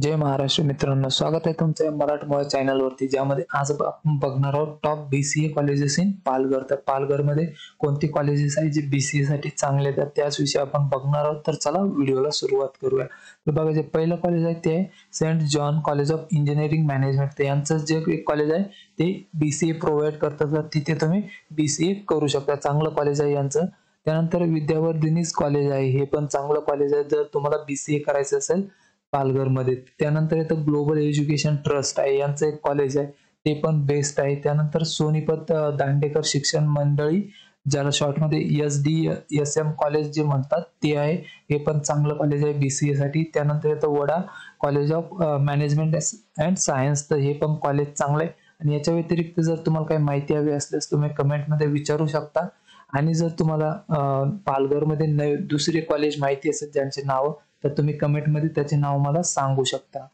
जय महाराष्ट्र मित्रांनो, स्वागत आहे तुमचं या मराठमोळा चॅनलवरती, ज्यामध्ये आज आपण बघणार आहोत top BCA colleges in Palghar. तर पालघरमध्ये कोणती कॉलेजेस आहेत जे BCA साठी चांगले आहेत त्याच विषयी आपण बघणार आहोत. तर चला व्हिडिओला सुरुवात करूया. तर बघा, जे पहिलं कॉलेज आहे ते Saint John college of engineering management. ते यांचं जे एक कॉलेज आहे ते BCA प्रोव्हाइड करतात, तर तिथे तुम्ही BCA करू शकता. चांगलं कॉलेज आहे यांचं. त्यानंतर विद्यावर्धिनीज कॉलेज आहे, हे पण चांगलं कॉलेज आहे जर तुम्हाला BCA करायचं असेल पालघरमध्ये. त्यानंतर येतं ग्लोबल एज्युकेशन ट्रस्ट आहे, यांचं एक कॉलेज आहे, ते पण बेस्ट आहे. त्यानंतर सोनीपत दांडेकर शिक्षण मंडळी, ज्याला शॉर्टमध्ये SDSM कॉलेज जे म्हणतात ते आहे, हे पण चांगलं कॉलेज आहे BCA साठी. त्यानंतर येतं vada college of management and science, तर हे पण कॉलेज चांगलं आहे. आणि याच्या व्यतिरिक्त जर तुम्हाला काही माहिती हवी असल्यास तुम्ही कमेंटमध्ये विचारू शकता. आणि जर तुम्हाला पालघरमध्ये दुसरे कॉलेज माहिती असेल ज्यांचे नाव, तर तुम्ही कमेंटमध्ये त्याचे नाव मला सांगू शकता.